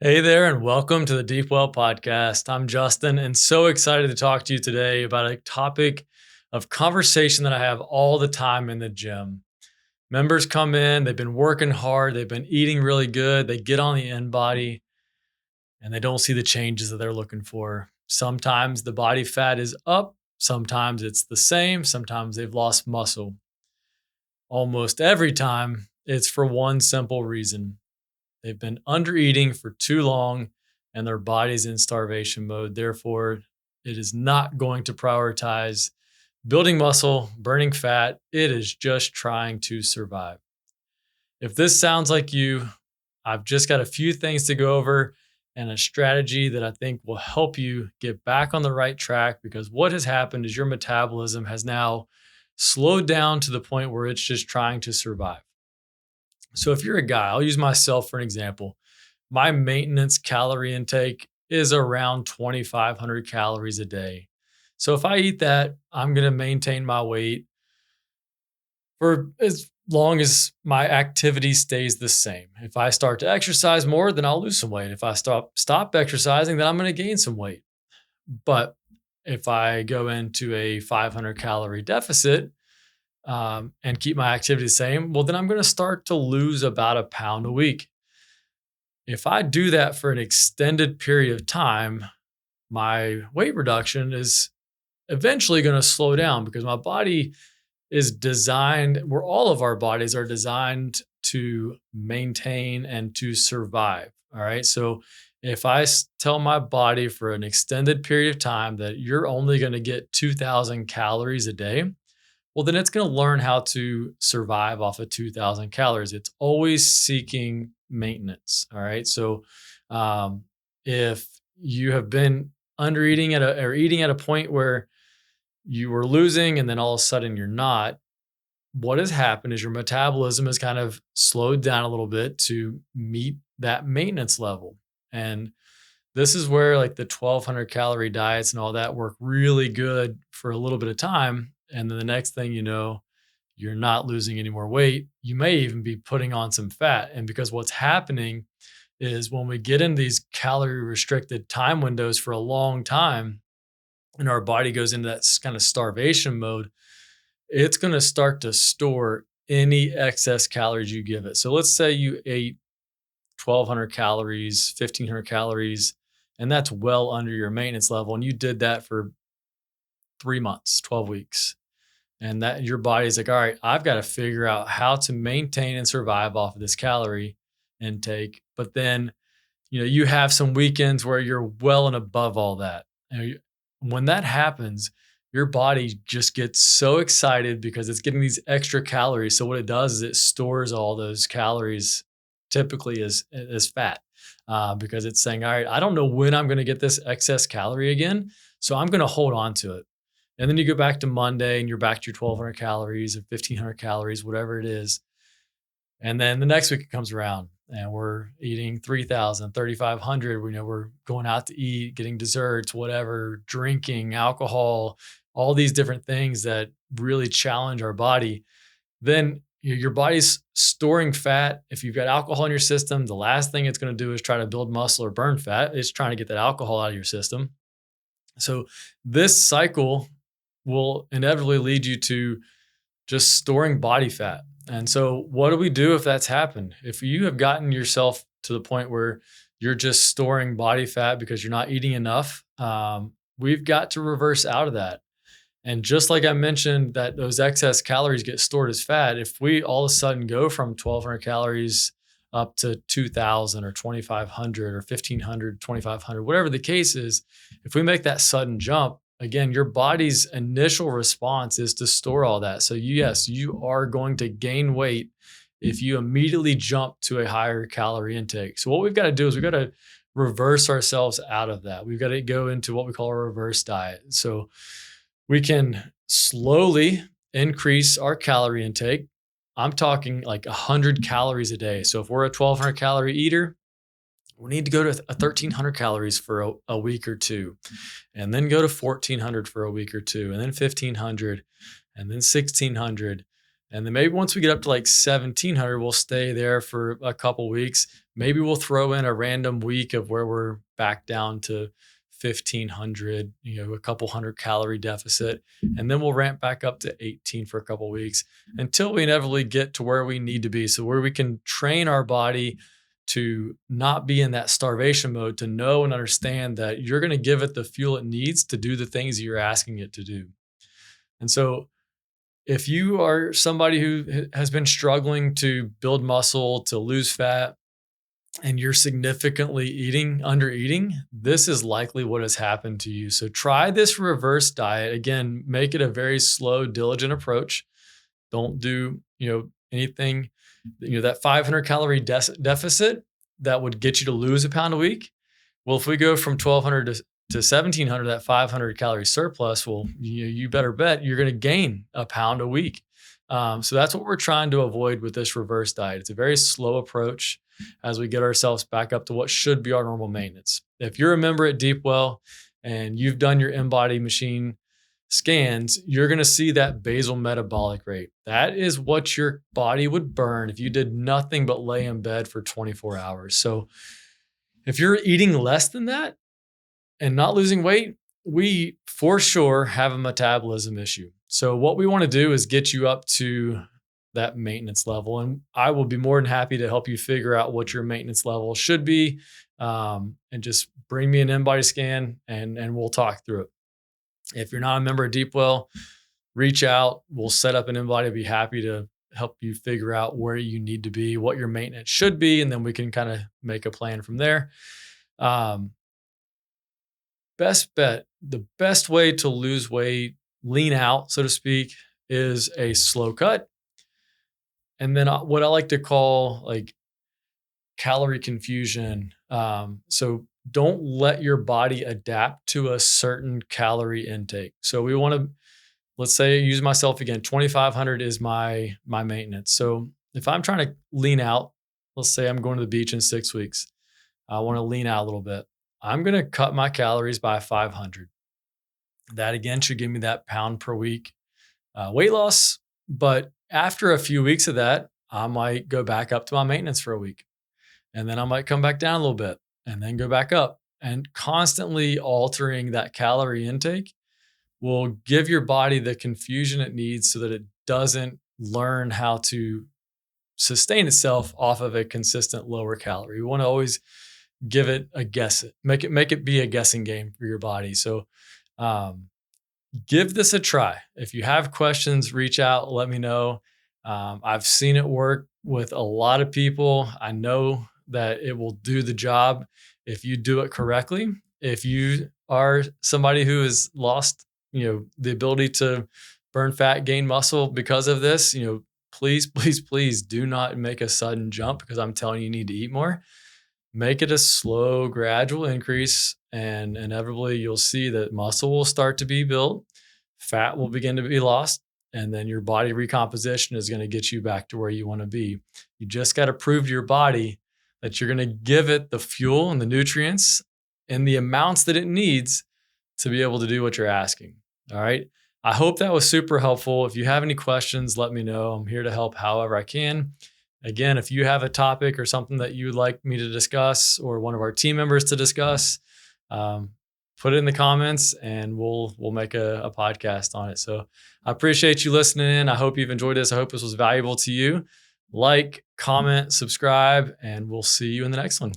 Hey there, and welcome to the Deep Well podcast. I'm Justin, and so excited to talk to you today about a topic of conversation that I have all the time in the gym. Members come in, they've been working hard, they've been eating really good, they get on the in body, and they don't see the changes that they're looking for. Sometimes the body fat is up, sometimes it's the same, sometimes they've lost muscle. Almost every time, it's for one simple reason. They've been under eating for too long and their body's in starvation mode. Therefore, it is not going to prioritize building muscle, burning fat. It is just trying to survive. If this sounds like you, I've just got a few things to go over and a strategy that I think will help you get back on the right track, because what has happened is your metabolism has now slowed down to the point where it's just trying to survive. So if you're a guy, I'll use myself for an example. My maintenance calorie intake is around 2,500 calories a day. So if I eat that, I'm going to maintain my weight for as long as my activity stays the same. If I start to exercise more, then I'll lose some weight. If I stop exercising, then I'm going to gain some weight. But if I go into a 500 calorie deficit, and keep my activity the same, well, then I'm going to start to lose about a pound a week. If I do that for an extended period of time, my weight reduction is eventually going to slow down, because my body is designed, where all of our bodies are designed to maintain and to survive. All right. So if I tell my body for an extended period of time that you're only going to get 2,000 calories a day, well, then it's going to learn how to survive off of 2,000 calories. It's always seeking maintenance. All right. So, if you have been under eating or eating at a point where you were losing and then all of a sudden you're not, what has happened is your metabolism has kind of slowed down a little bit to meet that maintenance level. And this is where like the 1,200 calorie diets and all that work really good for a little bit of time. And then the next thing you know, you're not losing any more weight. You may even be putting on some fat. And because what's happening is when we get in these calorie restricted time windows for a long time and our body goes into that kind of starvation mode, it's going to start to store any excess calories you give it. So let's say you ate 1,200 calories, 1,500 calories, and that's well under your maintenance level. And you did that for 3 months, 12 weeks. And that your body's like, all right, I've got to figure out how to maintain and survive off of this calorie intake. But then, you have some weekends where you're well and above all that. When that happens, your body just gets so excited because it's getting these extra calories. So what it does is it stores all those calories, typically as fat, because it's saying, all right, I don't know when I'm going to get this excess calorie again, so I'm going to hold on to it. And then you go back to Monday and you're back to your 1,200 calories or 1,500 calories, whatever it is. And then the next week it comes around and we're eating 3,000, 3,500. We're going out to eat, getting desserts, whatever, drinking, alcohol, all these different things that really challenge our body. Then your body's storing fat. If you've got alcohol in your system, the last thing it's going to do is try to build muscle or burn fat. It's trying to get that alcohol out of your system. So this cycle will inevitably lead you to just storing body fat. And so what do we do if that's happened? If you have gotten yourself to the point where you're just storing body fat because you're not eating enough, we've got to reverse out of that. And just like I mentioned that those excess calories get stored as fat, if we all of a sudden go from 1,200 calories up to 2,000 or 2,500 or 1,500, 2,500, whatever the case is, if we make that sudden jump, again, your body's initial response is to store all that. So yes, you are going to gain weight if you immediately jump to a higher calorie intake. So what we've got to do is we've got to reverse ourselves out of that. We've got to go into what we call a reverse diet. So we can slowly increase our calorie intake. I'm talking like 100 calories a day. So if we're a 1,200 calorie eater, we need to go to 1,300 calories for a week or two, and then go to 1,400 for a week or two, and then 1,500, and then 1,600. And then maybe once we get up to like 1,700, we'll stay there for a couple weeks. Maybe we'll throw in a random week of where we're back down to 1500, a couple hundred calorie deficit, and then we'll ramp back up to 18 for a couple weeks until we inevitably get to where we need to be. So where we can train our body to not be in that starvation mode, to know and understand that you're going to give it the fuel it needs to do the things you're asking it to do. And so if you are somebody who has been struggling to build muscle, to lose fat, and you're significantly under eating, this is likely what has happened to you. So try this reverse diet. Again, make it a very slow, diligent approach. Don't do, anything, that 500 calorie deficit that would get you to lose a pound a week. Well, if we go from 1200 to 1700, that 500 calorie surplus, well, you better bet you're going to gain a pound a week. So that's what we're trying to avoid with this reverse diet. It's a very slow approach as we get ourselves back up to what should be our normal maintenance. If you're a member at Deepwell and you've done your InBody machine scans, you're going to see that basal metabolic rate. That is what your body would burn if you did nothing but lay in bed for 24 hours. So if you're eating less than that and not losing weight, we for sure have a metabolism issue. So what we want to do is get you up to that maintenance level. And I will be more than happy to help you figure out what your maintenance level should be. And just bring me an InBody scan and we'll talk through it. If you're not a member of Deepwell, reach out. We'll set up an InBody. I'd be happy to help you figure out where you need to be, what your maintenance should be, and then we can kind of make a plan from there. Best bet, the best way to lose weight, lean out, so to speak, is a slow cut. And then what I like to call like calorie confusion. So don't let your body adapt to a certain calorie intake. So we want to, let's say, use myself again, 2,500 is my maintenance. So if I'm trying to lean out, let's say I'm going to the beach in 6 weeks. I want to lean out a little bit. I'm going to cut my calories by 500. That again should give me that pound per week weight loss. But after a few weeks of that, I might go back up to my maintenance for a week. And then I might come back down a little bit and then go back up. And constantly altering that calorie intake will give your body the confusion it needs so that it doesn't learn how to sustain itself off of a consistent lower calorie. We want to always give it a guess, make it be a guessing game for your body. So give this a try. If you have questions, reach out, let me know. I've seen it work with a lot of people. I know that it will do the job if you do it correctly. If you are somebody who has lost, the ability to burn fat, gain muscle because of this, please, please, please do not make a sudden jump, because I'm telling you, you need to eat more. Make it a slow, gradual increase, and inevitably you'll see that muscle will start to be built, fat will begin to be lost, and then your body recomposition is going to get you back to where you want to be. You just got to prove to your body that you're going to give it the fuel and the nutrients in the amounts that it needs to be able to do what you're asking. All right. I hope that was super helpful. If you have any questions, let me know. I'm here to help however I can. Again, if you have a topic or something that you would like me to discuss, or one of our team members to discuss, put it in the comments and we'll make a podcast on it. So I appreciate you listening in. I hope you've enjoyed this. I hope this was valuable to you. Like, comment, subscribe, and we'll see you in the next one.